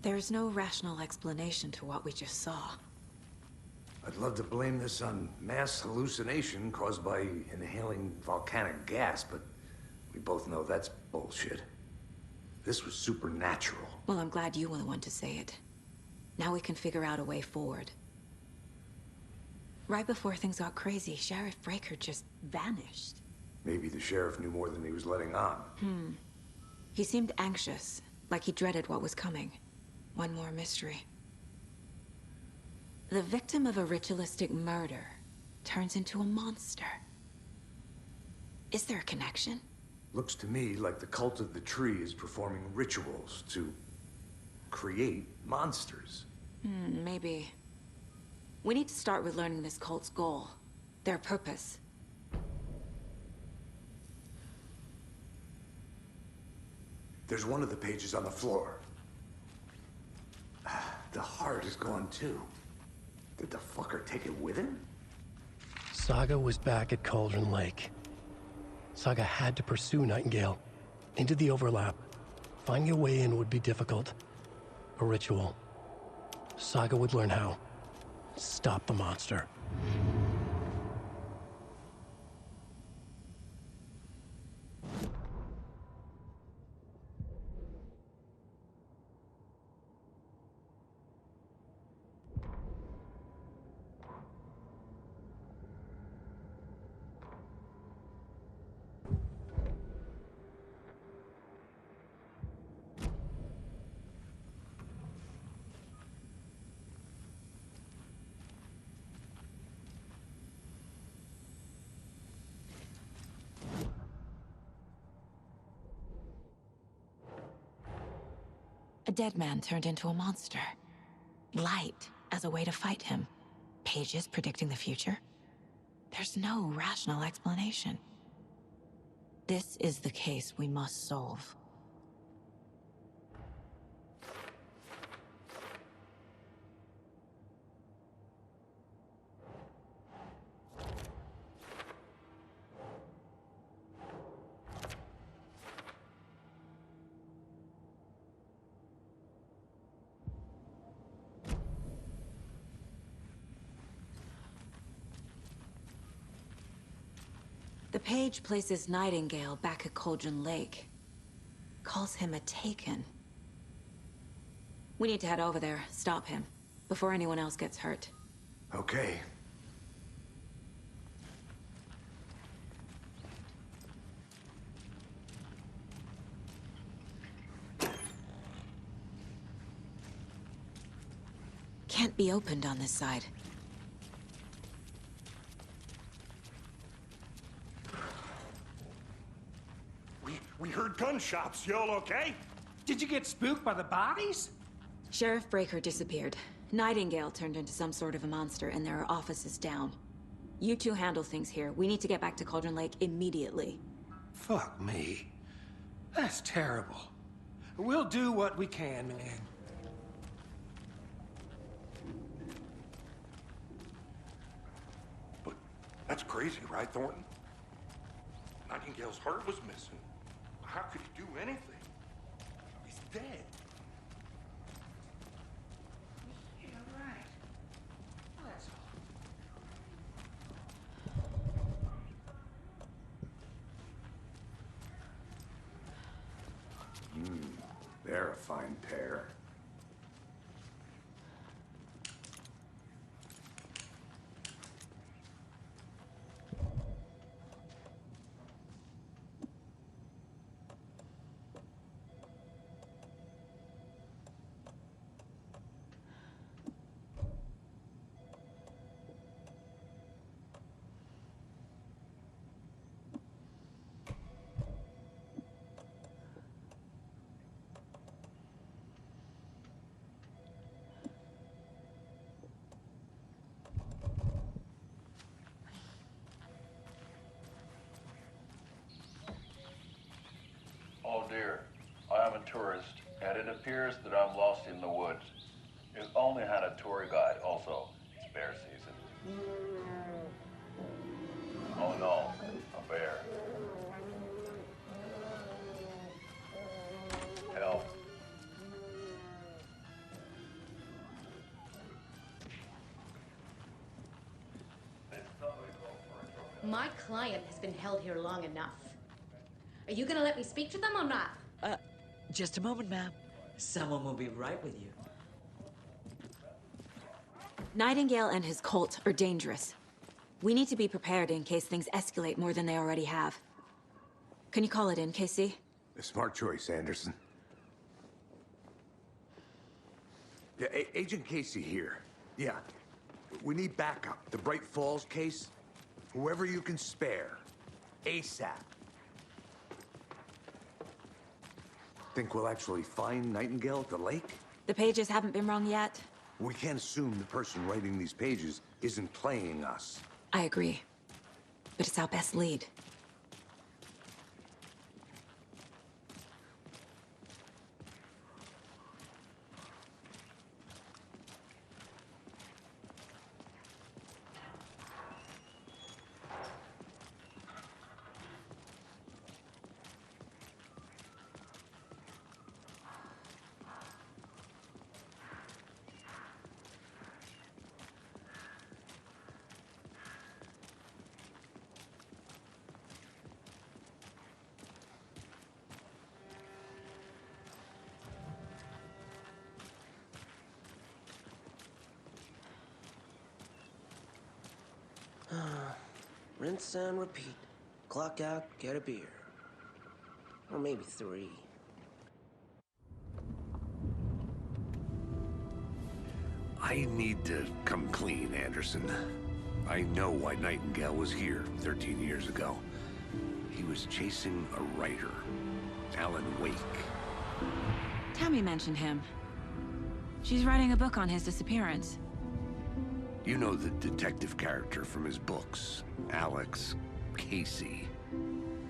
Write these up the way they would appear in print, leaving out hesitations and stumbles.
There's no rational explanation to what we just saw. I'd love to blame this on mass hallucination caused by inhaling volcanic gas, but we both know that's bullshit. This was supernatural. Well, I'm glad you were the one to say it. Now we can figure out a way forward. Right before things got crazy, Sheriff Breaker just vanished. Maybe the sheriff knew more than he was letting on. He seemed anxious, like he dreaded what was coming. One more mystery. The victim of a ritualistic murder turns into a monster. Is there a connection? Looks to me like the cult of the tree is performing rituals to create monsters. Maybe. We need to start with learning this cult's goal, their purpose. There's one of the pages on the floor. The heart is gone too. Did the fucker take it with him? Saga was back at Cauldron Lake. Saga had to pursue Nightingale into the overlap. Finding a way in would be difficult. A ritual. Saga would learn how. Stop the monster. A dead man turned into a monster. Light as a way to fight him. Pages predicting the future. There's no rational explanation. This is the case we must solve. The page places Nightingale back at Cauldron Lake. Calls him a Taken. We need to head over there, stop him, before anyone else gets hurt. Okay. Can't be opened on this side. We heard gunshots. Y'all okay? Did you get spooked by the bodies? Sheriff Breaker disappeared. Nightingale turned into some sort of a monster, and there are offices down. You two handle things here. We need to get back to Cauldron Lake immediately. Fuck me. That's terrible. We'll do what we can, man. But that's crazy, right, Thornton? Nightingale's heart was missing. How could he do anything? He's dead. Yeah, right. Well, that's all. They're a fine pair. Oh dear, I am a tourist, and it appears that I'm lost in the woods. If only had a tour guide also. It's bear season. Oh no, a bear. Help. My client has been held here long enough. Are you gonna let me speak to them or not? Just a moment, ma'am. Someone will be right with you. Nightingale and his cult are dangerous. We need to be prepared in case things escalate more than they already have. Can you call it in, KC? A smart choice, Anderson. Yeah, Agent Casey here. Yeah. We need backup. The Bright Falls case? Whoever you can spare. ASAP. Think we'll actually find Nightingale at the lake? The pages haven't been wrong yet. We can't assume the person writing these pages isn't playing us. I agree. But it's our best lead. Rinse and repeat. Clock out, get a beer. Or maybe 3. I need to come clean, Anderson. I know why Nightingale was here 13 years ago. He was chasing a writer, Alan Wake. Tammy mentioned him. She's writing a book on his disappearance. You know the detective character from his books, Alex Casey.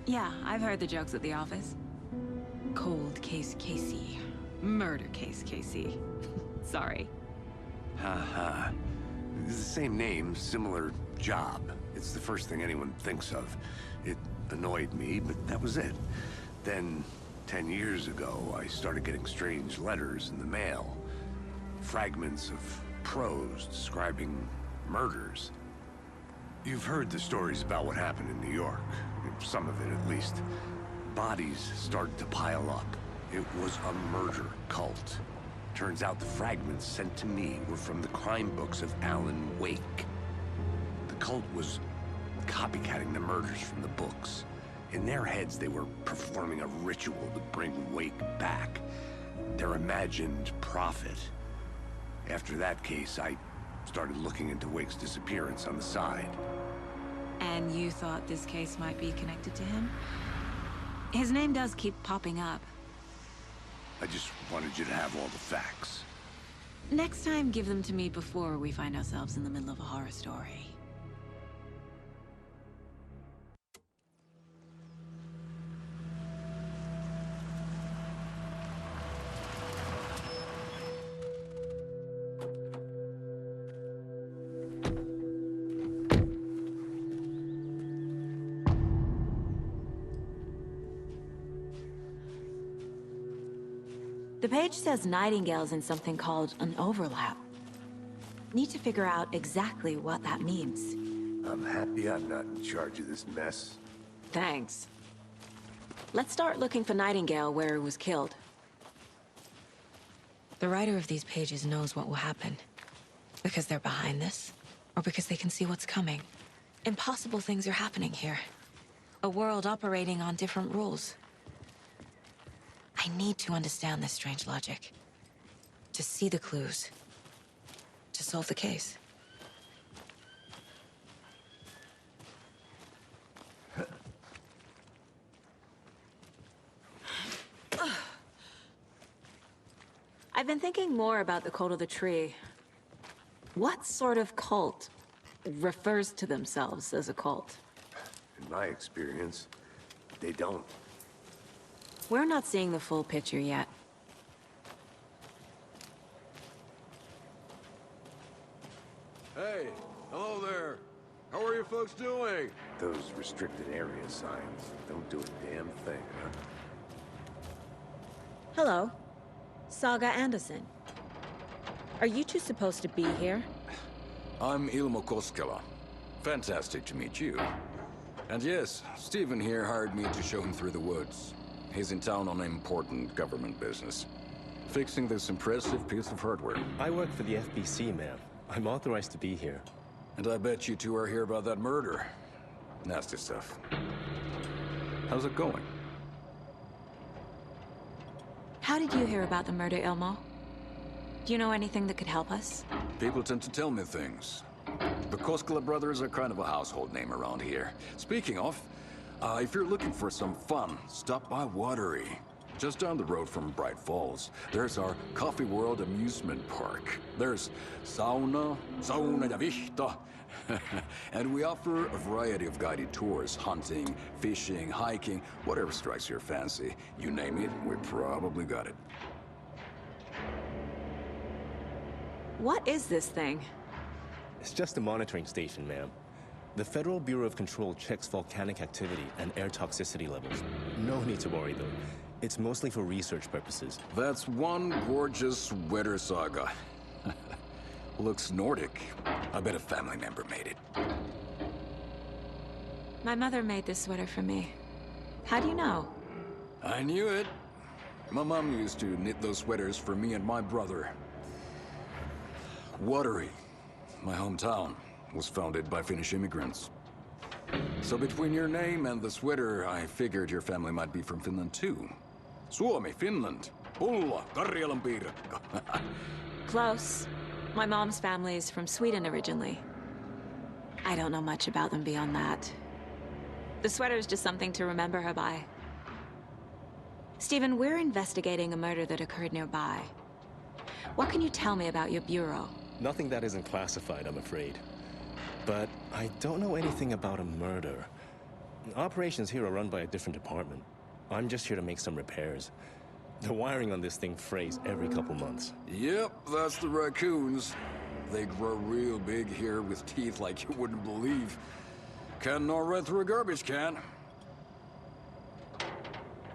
Yeah, I've heard the jokes at the office. Cold case Casey. Murder case Casey. Sorry. Ha. It's the same name, similar job. It's the first thing anyone thinks of. It annoyed me, but that was it. Then, 10 years ago, I started getting strange letters in the mail. Fragments of prose describing murders. You've heard the stories about what happened in New York. Some of it, at least. Bodies started to pile up. It was a murder cult. Turns out the fragments sent to me were from the crime books of Alan Wake. The cult was copycatting the murders from the books. In their heads, they were performing a ritual to bring Wake back. Their imagined prophet. After that case, I started looking into Wake's disappearance on the side. And you thought this case might be connected to him? His name does keep popping up. I just wanted you to have all the facts. Next time, give them to me before we find ourselves in the middle of a horror story. The page says Nightingale's in something called an overlap. Need to figure out exactly what that means. I'm happy I'm not in charge of this mess. Thanks. Let's start looking for Nightingale where he was killed. The writer of these pages knows what will happen. Because they're behind this, or because they can see what's coming. Impossible things are happening here. A world operating on different rules. I need to understand this strange logic. To see the clues. To solve the case. I've been thinking more about the cult of the tree. What sort of cult refers to themselves as a cult? In my experience, they don't. We're not seeing the full picture yet. Hey, hello there. How are you folks doing? Those restricted area signs don't do a damn thing, huh? Hello. Saga Anderson. Are you two supposed to be here? I'm Ilmo Koskela. Fantastic to meet you. And yes, Stephen here hired me to show him through the woods. He's in town on important government business. Fixing this impressive piece of hardware. I work for the FBC, ma'am. I'm authorized to be here. And I bet you two are here about that murder. Nasty stuff. How's it going? How did you hear about the murder, Ilmo? Do you know anything that could help us? People tend to tell me things. The Koskela brothers are kind of a household name around here. Speaking of, if you're looking for some fun, stop by Watery. Just down the road from Bright Falls, there's our Coffee World amusement park. There's sauna ja vihta. And we offer a variety of guided tours, hunting, fishing, hiking, whatever strikes your fancy. You name it, we probably got it. What is this thing? It's just a monitoring station, ma'am. The Federal Bureau of Control checks volcanic activity and air toxicity levels. No need to worry, though. It's mostly for research purposes. That's one gorgeous sweater, Saga. Looks Nordic. I bet a family member made it. My mother made this sweater for me. How do you know? I knew it. My mom used to knit those sweaters for me and my brother. Watery, my hometown, was founded by Finnish immigrants. So between your name and the sweater, I figured your family might be from Finland too. Suomi, Finland. Pulla, Karjalan piirakka. Close. My mom's family is from Sweden originally. I don't know much about them beyond that. The sweater is just something to remember her by. Stephen, we're investigating a murder that occurred nearby. What can you tell me about your bureau? Nothing that isn't classified, I'm afraid. But I don't know anything about a murder. Operations here are run by a different department. I'm just here to make some repairs. The wiring on this thing frays every couple months. Yep, that's the raccoons. They grow real big here with teeth like you wouldn't believe. Can gnaw right through a garbage can.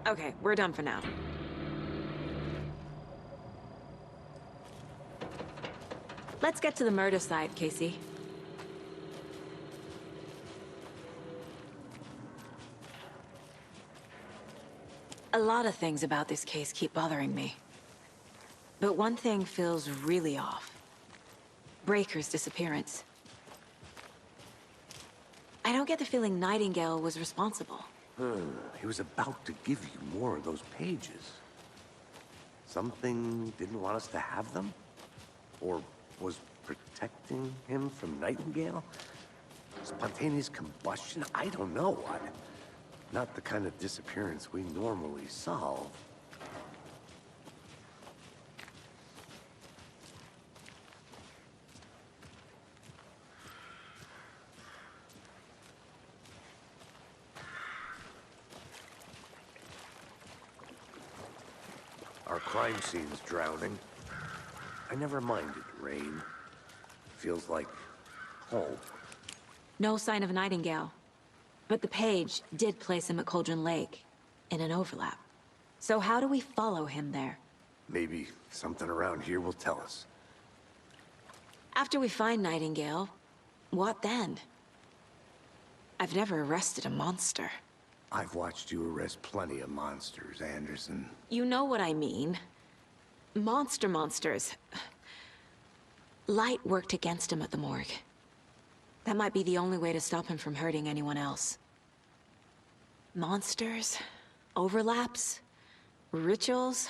Okay, we're done for now. Let's get to the murder site, Casey. A lot of things about this case keep bothering me. But one thing feels really off. Breaker's disappearance. I don't get the feeling Nightingale was responsible. He was about to give you more of those pages. Something didn't want us to have them? Or was protecting him from Nightingale? Spontaneous combustion? I don't know. Not the kind of disappearance we normally solve. Our crime scene's drowning. I never minded rain. Feels like home. No sign of Nightingale. But the page did place him at Cauldron Lake, in an overlap. So how do we follow him there? Maybe something around here will tell us. After we find Nightingale, what then? I've never arrested a monster. I've watched you arrest plenty of monsters, Anderson. You know what I mean. Monsters. Light worked against him at the morgue. That might be the only way to stop him from hurting anyone else. Monsters? Overlaps? Rituals?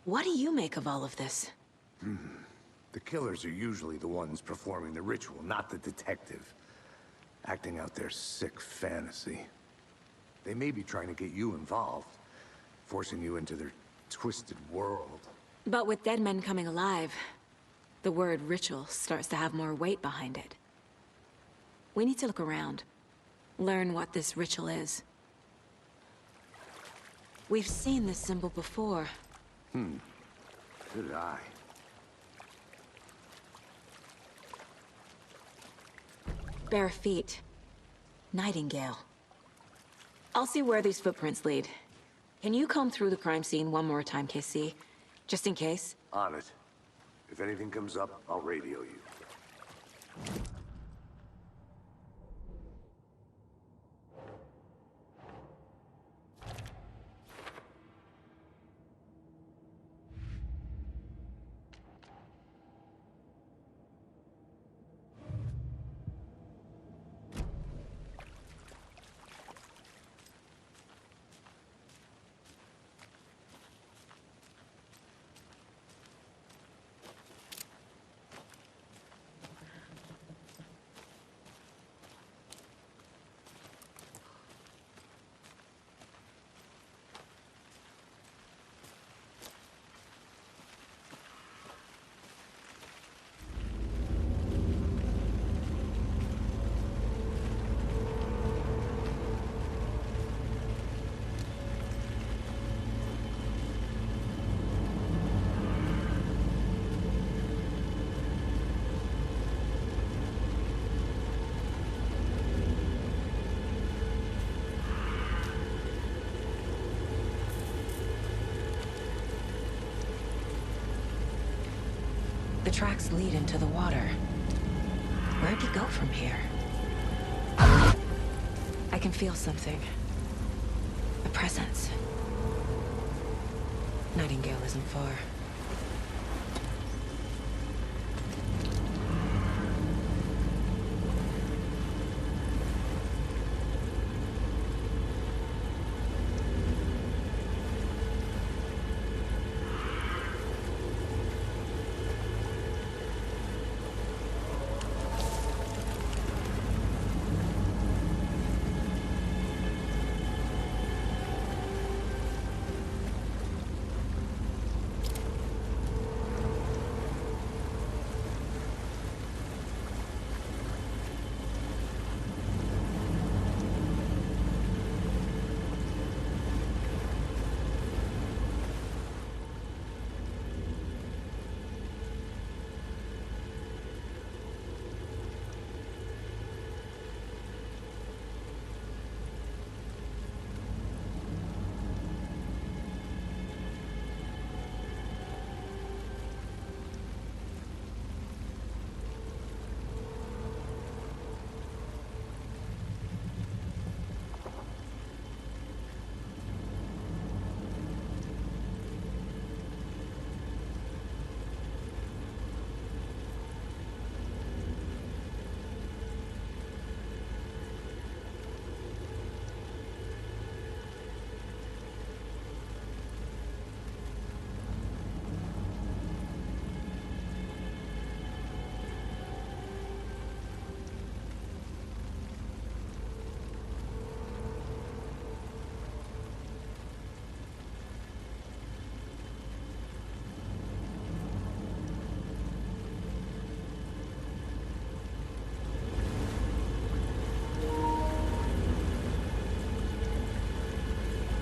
What do you make of all of this? The killers are usually the ones performing the ritual, not the detective. Acting out their sick fantasy. They may be trying to get you involved, forcing you into their twisted world. But with dead men coming alive, the word ritual starts to have more weight behind it. We need to look around. Learn what this ritual is. We've seen this symbol before. Good eye. Bare feet. Nightingale. I'll see where these footprints lead. Can you comb through the crime scene one more time, KC? Just in case? On it. If anything comes up, I'll radio you. tracks lead into the water. Where'd he go from here? I can feel something. A presence. Nightingale isn't far.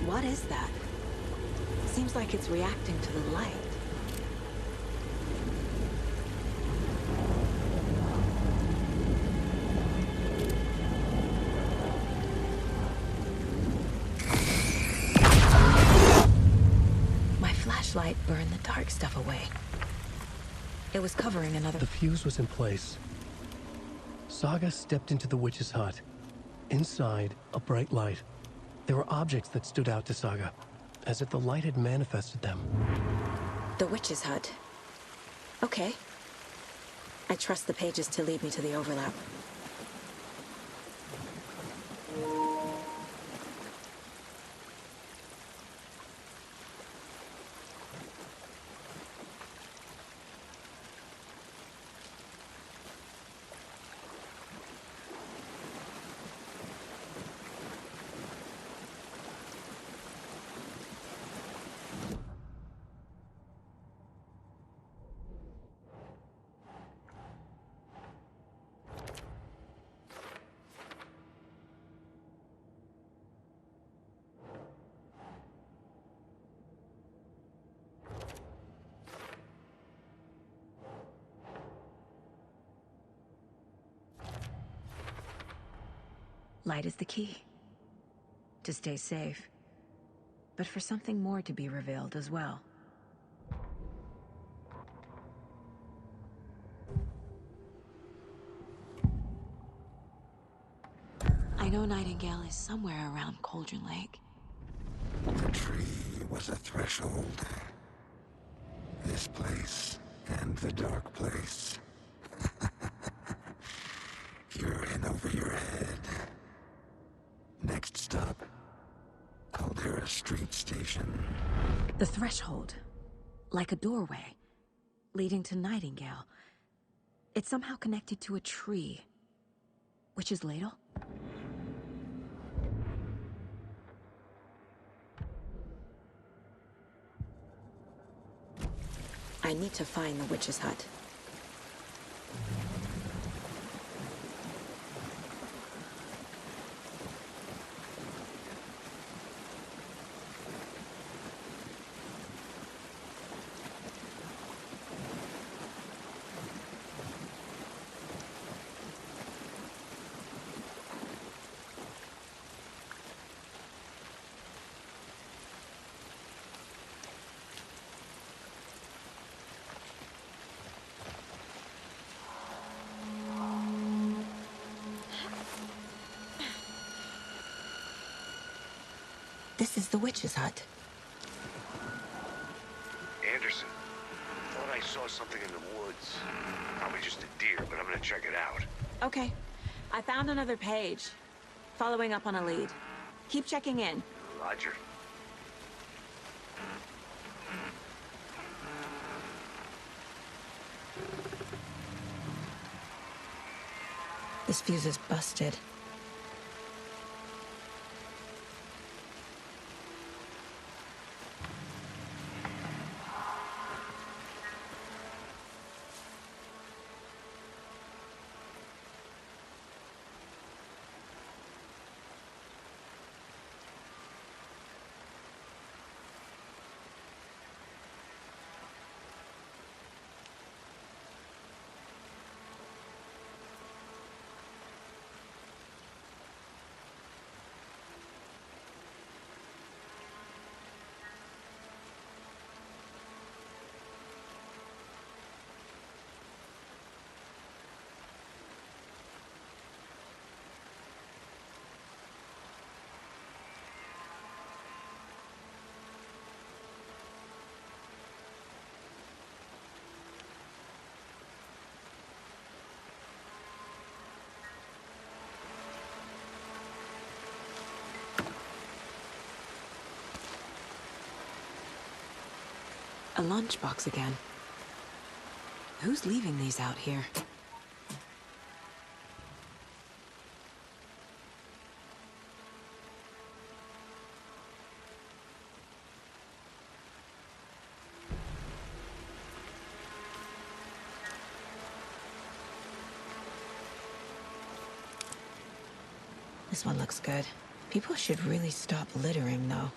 What is that? Seems like it's reacting to the light. My flashlight burned the dark stuff away. It was covering another... The fuse was in place. Saga stepped into the witch's hut. Inside, a bright light. There were objects that stood out to Saga, as if the light had manifested them. The witch's hut. Okay. I trust the pages to lead me to the overlap. Light is the key. To stay safe. But for something more to be revealed as well. I know Nightingale is somewhere around Cauldron Lake. The tree was a threshold. This place and the dark place. You're in over your head. Next stop, Caldera Street Station. The threshold. Like a doorway. Leading to Nightingale. It's somehow connected to a tree. Witch's ladle? I need to find the witch's hut. This is the witch's hut. Anderson, thought I saw something in the woods. Probably just a deer, but I'm gonna check it out. Okay. I found another page. Following up on a lead. Keep checking in. Roger. This fuse is busted. A lunchbox again. Who's leaving these out here? This one looks good. People should really stop littering, though.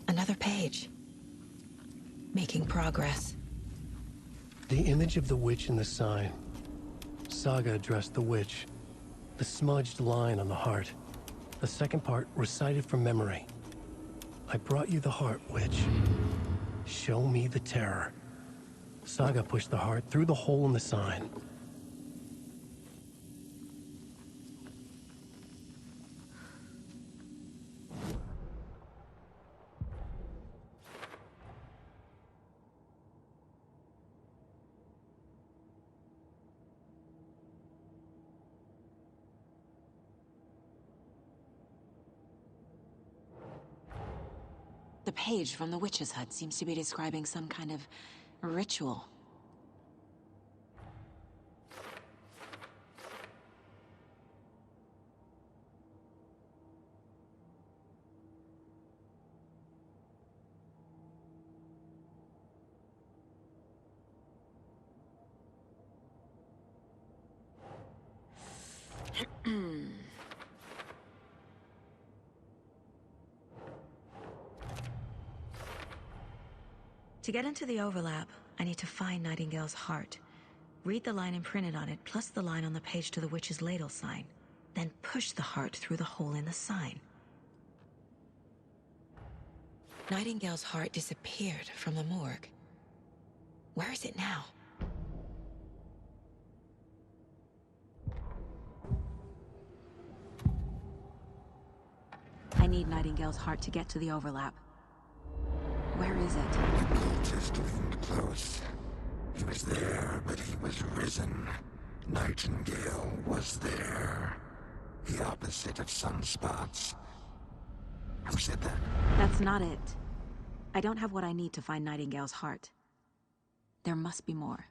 Another page. Making progress. The image of the witch in the sign. Saga addressed the witch. The smudged line on the heart. The second part recited from memory. I brought you the heart, witch. Show me the terror. Saga pushed the heart through the hole in the sign. The page from the witch's hut seems to be describing some kind of ritual. To get into the overlap, I need to find Nightingale's heart. Read the line imprinted on it, plus the line on the page to the witch's ladle sign. Then push the heart through the hole in the sign. Nightingale's heart disappeared from the morgue. Where is it now? I need Nightingale's heart to get to the overlap. Where is it? The cultist leaned close. He was there, but he was risen. Nightingale was there. The opposite of sunspots. Who said that? That's not it. I don't have what I need to find Nightingale's heart. There must be more.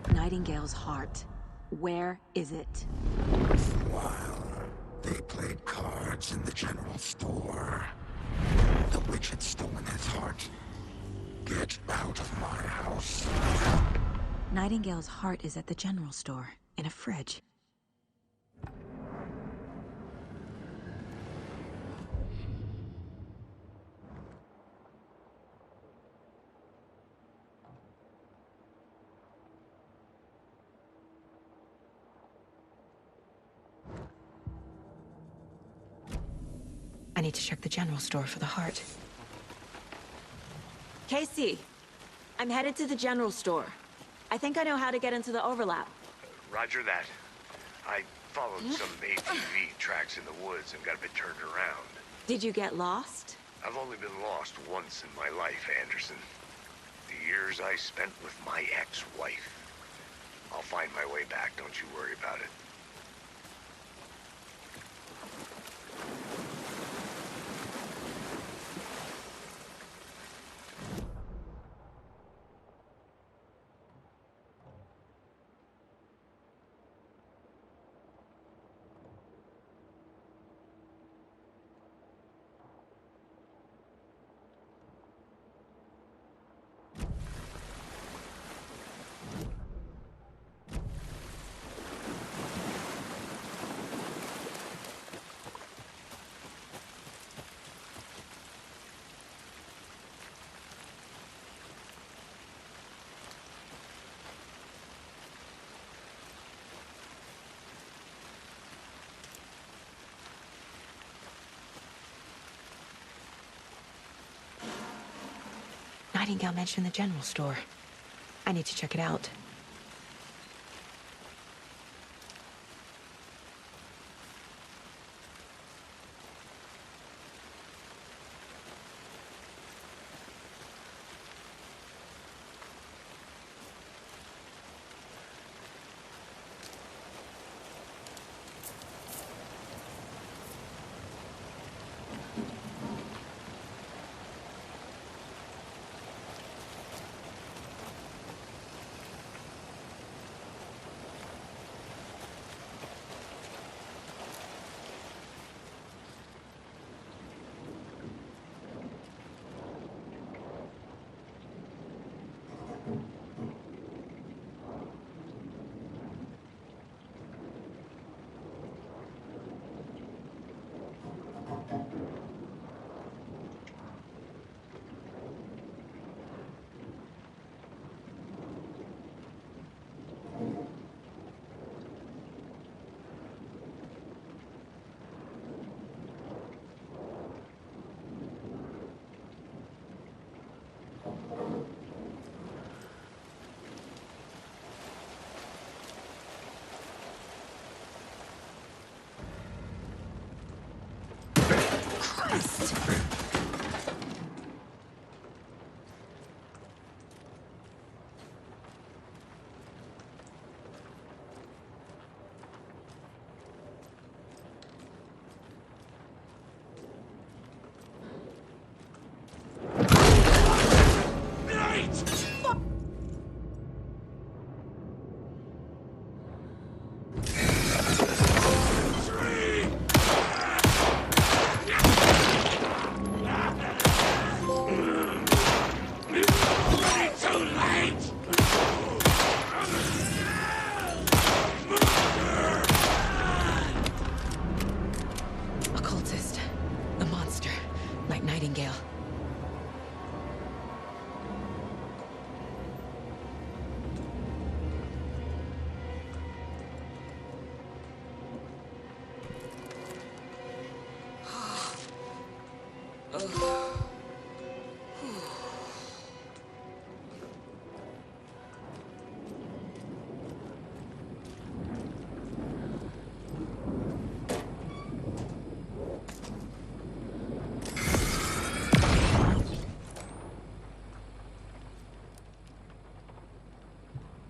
Nightingale's heart. Where is it? While they played cards in the general store, the witch had stolen his heart. Get out of my house. Nightingale's heart is at the general store, in a fridge. I need to check the general store for the heart. Casey, I'm headed to the general store. I think I know how to get into the overlap. Roger that. I followed some ATV tracks in the woods and got a bit turned around. Did you get lost? I've only been lost once in my life, Anderson. The years I spent with my ex-wife. I'll find my way back, don't you worry about it. Nightingale mentioned the general store. I need to check it out.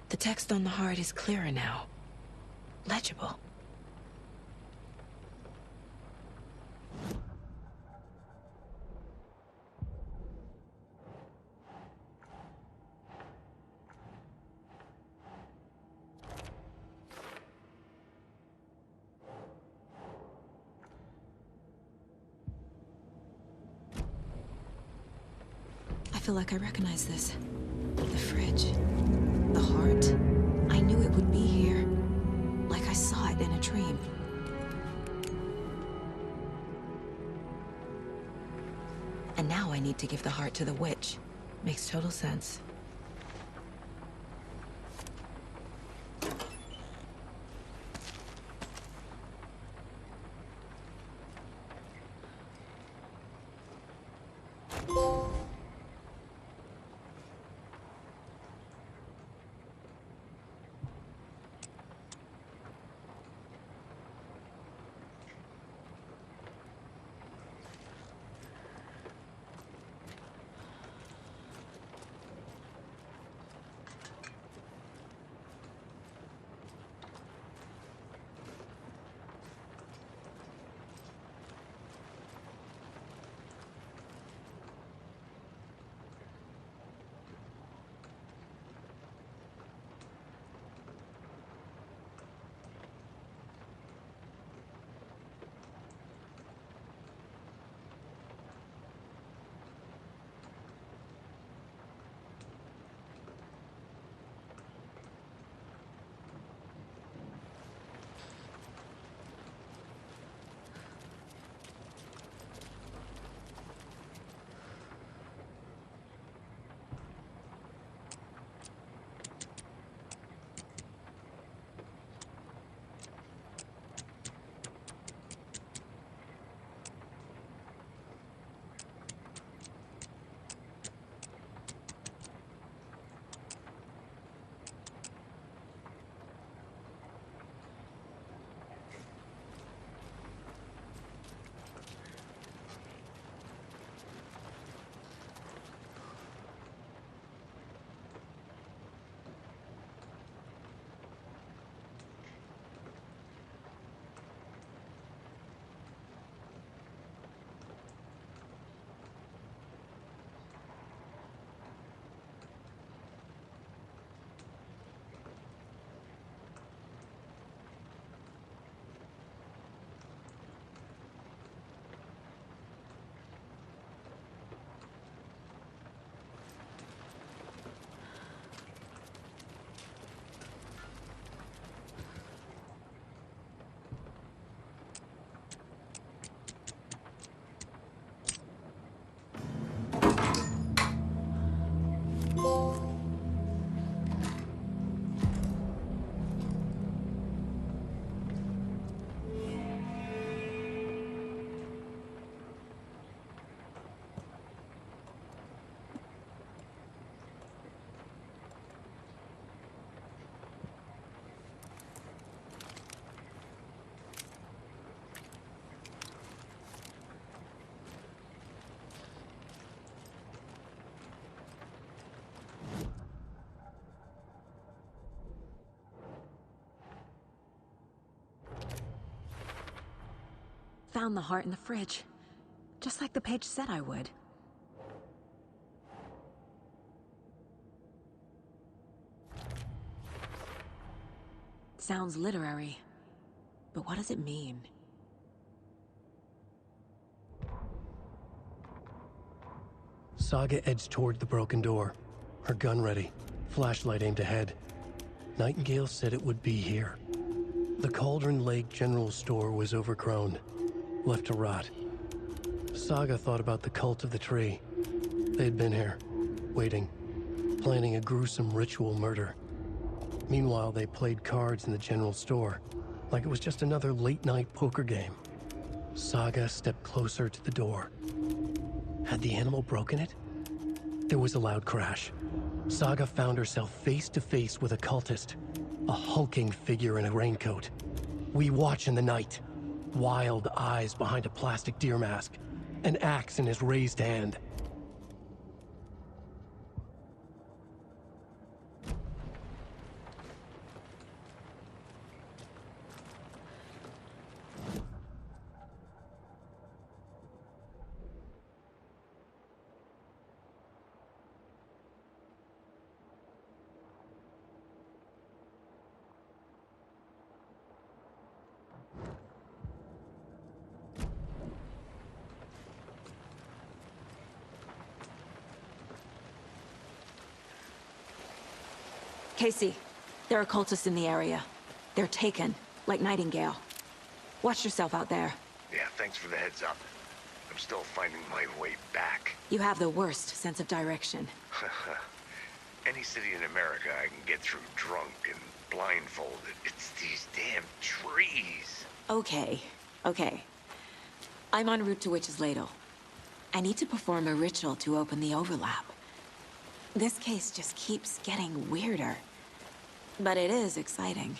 The text on the heart is clearer now. Legible. feel like I recognize this. The fridge. The heart. I knew it would be here. Like I saw it in a dream. And now I need to give the heart to the witch. Makes total sense. Found the heart in the fridge. Just like the page said I would. Sounds literary. But what does it mean? Saga edged toward the broken door, her gun ready, flashlight aimed ahead. Nightingale said it would be here. The Cauldron Lake General Store was overgrown, left to rot. Saga thought about the cult of the tree. They'd been here, waiting, planning a gruesome ritual murder. Meanwhile, they played cards in the general store, like it was just another late-night poker game. Saga stepped closer to the door. Had the animal broken it? There was a loud crash. Saga found herself face to face with a cultist, a hulking figure in a raincoat. We watch in the night, wild eyes behind a plastic deer mask, an axe in his raised hand. Casey, there are cultists in the area. They're taken, like Nightingale. Watch yourself out there. Yeah, thanks for the heads up. I'm still finding my way back. You have the worst sense of direction. Any city in America I can get through drunk and blindfolded. It's these damn trees. Okay, okay. I'm en route to Witch's Ladle. I need to perform a ritual to open the overlap. This case just keeps getting weirder. But it is exciting.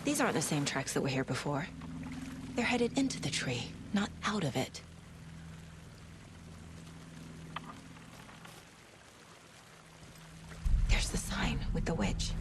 These aren't the same tracks that were here before. They're headed into the tree, not out of it. There's the sign with the witch.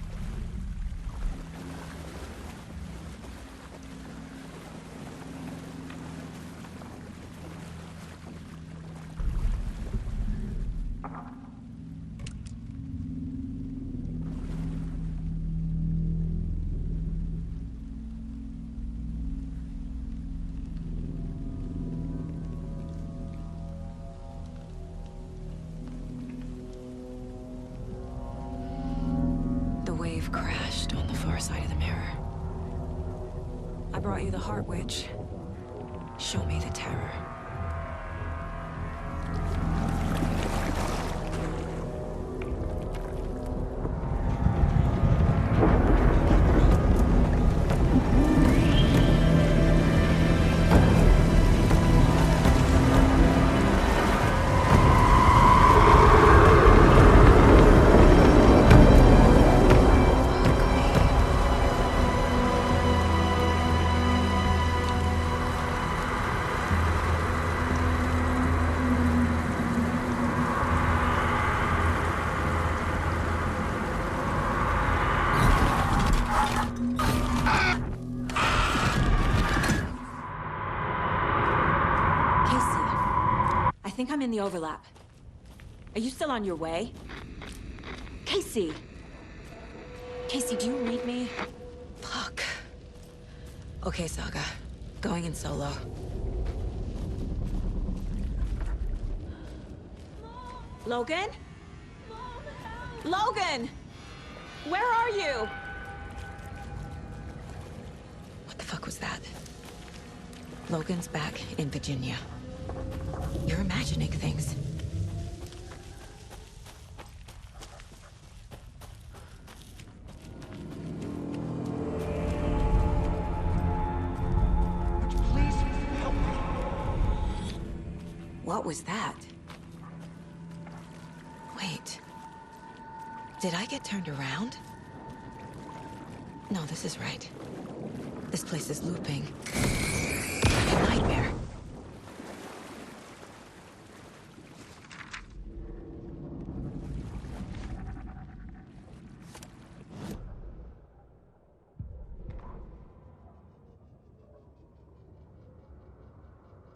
Crashed on the far side of the mirror. I brought you the Heart Witch. Show me the terror. think I'm in the overlap. Are you still on your way? Casey! Casey, do you read me? Fuck. Okay, Saga. Going in solo. Logan? Logan! Where are you? What the fuck was that? Logan's back in Virginia. You're imagining things. Please help me. What was that? Wait. Did I get turned around? No, this is right. This place is looping. Like a nightmare.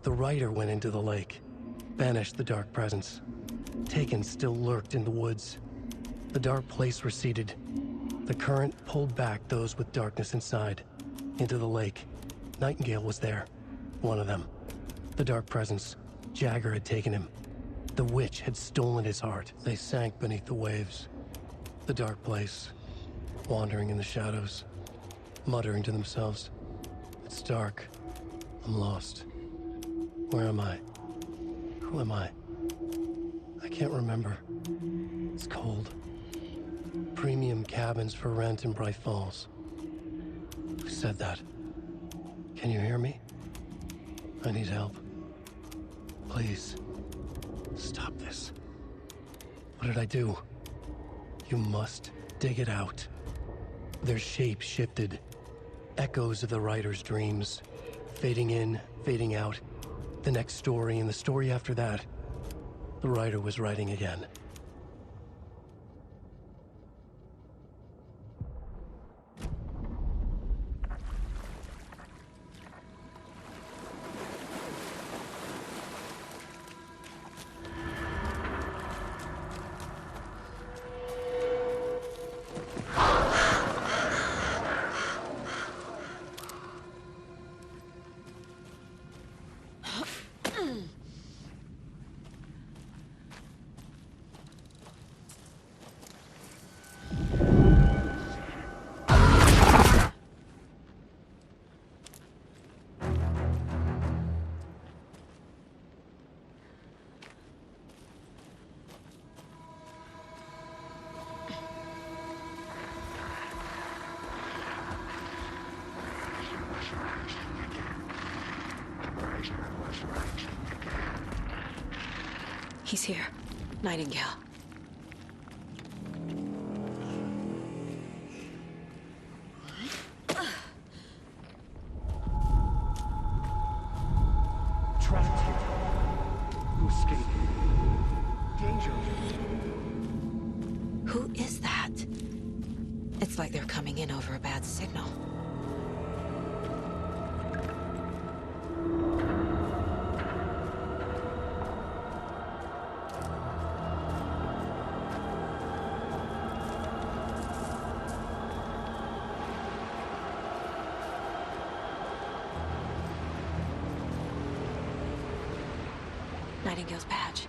The rider went into the lake, banished the dark presence. Taken still lurked in the woods. The dark place receded. The current pulled back those with darkness inside, into the lake. Nightingale was there, one of them. The dark presence, Jagger had taken him. The witch had stolen his heart. They sank beneath the waves. The dark place, wandering in the shadows, muttering to themselves. It's dark. I'm lost. Where am I? Who am I? I can't remember. It's cold. Premium cabins for rent in Bright Falls. Who said that? Can you hear me? I need help. Please. Stop this. What did I do? You must dig it out. Their shape shifted. Echoes of the writer's dreams. Fading in, fading out. The next story and the story after that. The writer was writing again. He's here. Nightingale. Trapped here. You escaped. Danger. Who is that? It's like they're coming in over a bad signal. Nightingale's badge.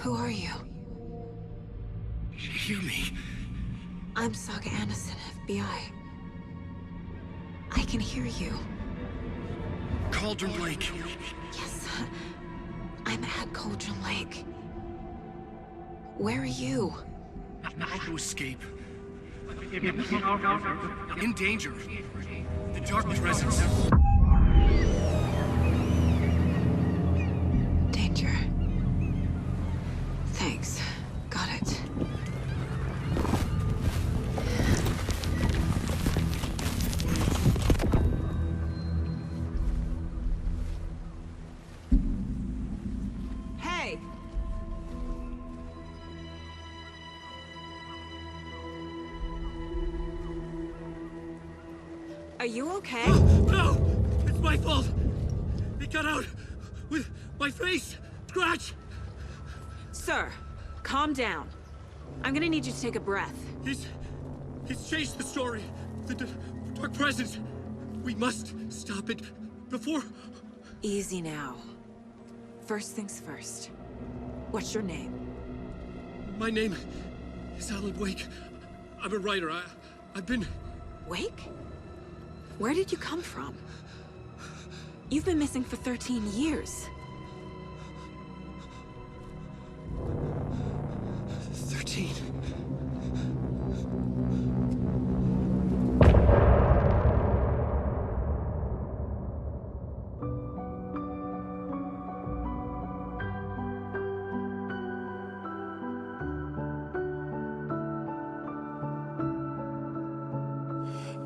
Who are you? Hear me. I'm Saga Anderson, FBI. I can hear you. Cauldron Lake. Yes, I'm at Cauldron Lake. Where are you? How to escape. In danger. The dark presence. Danger. Thanks. Got it. Hey! Are you okay? No! It's my fault! It got out with my face! Scratch! Sir, calm down. I'm gonna need you to take a breath. He's changed the story. The dark presence. We must stop it before... Easy now. First things first. What's your name? My name is Alan Wake. I'm a writer. I've been... Wake? Where did you come from? You've been missing for 13 years. 13.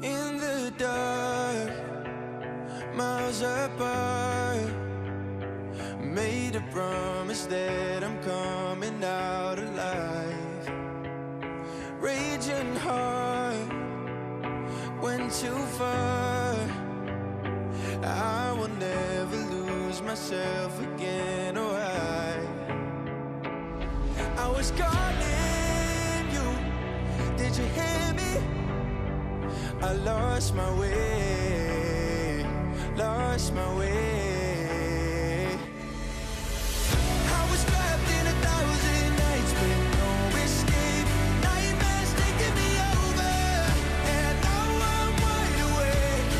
In the dark, miles apart, made a promise that I'm coming out alive. Raging heart, went too far. I will never lose myself again, or I was calling you, did you hear me? I lost my way, lost my way. I was trapped in 1,000 nights with no escape. Nightmares taking me over, and now I'm wide awake,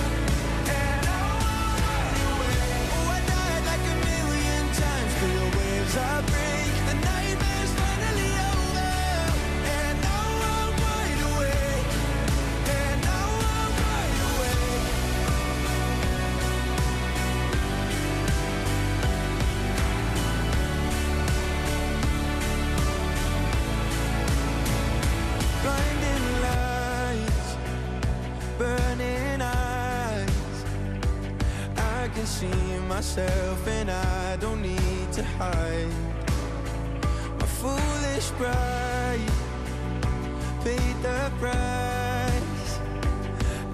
and now I'm wide awake. Oh, I died like 1,000,000 times, feel waves I break. The nightmare's finally over, and now I'm wide awake, and now I'm wide awake. Blinding lights, burning eyes. I can see myself and I don't need to hide. My foolish pride paid the price.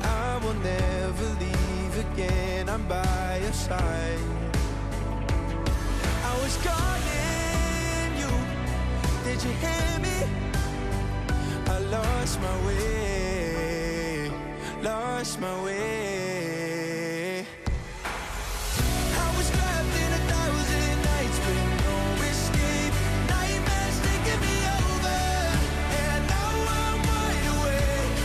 I will never leave again, I'm by your side. I was calling you, did you hear me? I lost my way, lost my way. I was trapped in 1,000 nights with no escape. Nightmares taking me over, and now I'm wide awake,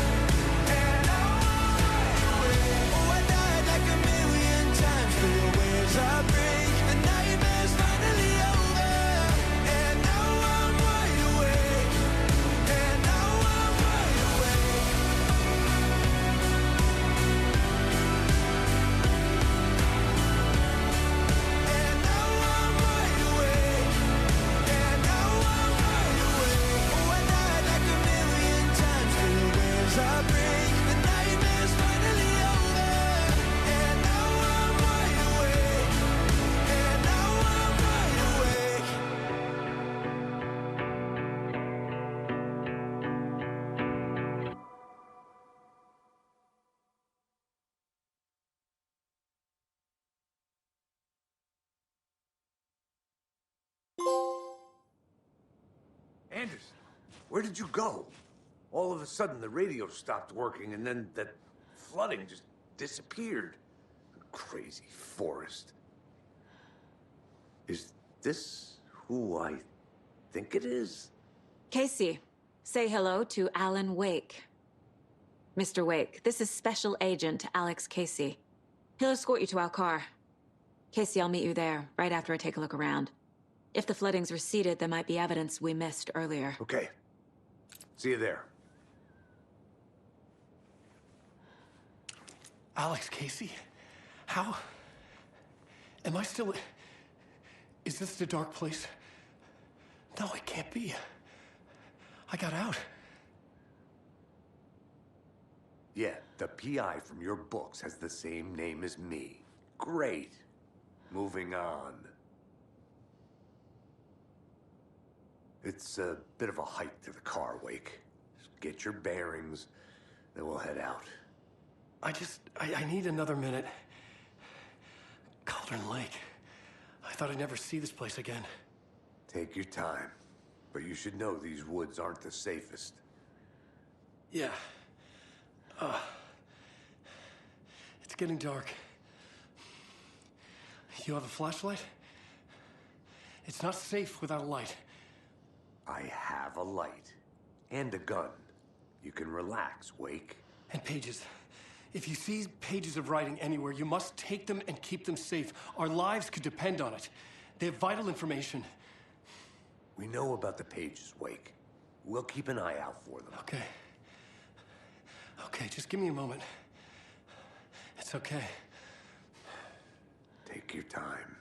and now I'm wide awake. Oh, I died like 1,000,000 times, feel waves I break. The nightmare's finally over, and now I'm wide awake, and now I'm wide awake. And now I'm wide awake, and now I'm wide awake. Oh, I died like 1,000,000 times, feel waves I break. The nightmare's finally over, and now I'm wide awake, and now I'm wide awake. Anderson, where did you go? All of a sudden, the radio stopped working, and then that flooding just disappeared. Crazy forest. Is this who I think it is? Casey, say hello to Alan Wake. Mr. Wake, this is Special Agent Alex Casey. He'll escort you to our car. Casey, I'll meet you there, right after I take a look around. If the flooding's receded, there might be evidence we missed earlier. Okay. See you there. Alex Casey? How? Am I still... Is this the dark place? No, it can't be. I got out. Yeah, the PI from your books has the same name as me. Great. Moving on. It's a bit of a hike to the car, Wake. Just get your bearings, then we'll head out. I need another minute. Cauldron Lake. I thought I'd never see this place again. Take your time. But you should know these woods aren't the safest. Yeah. It's getting dark. You have a flashlight? It's not safe without a light. I have a light. And a gun. You can relax, Wake. And pages. If you see pages of writing anywhere, you must take them and keep them safe. Our lives could depend on it. They have vital information. We know about the pages, Wake. We'll keep an eye out for them. Okay. Okay, just give me a moment. It's okay. Take your time.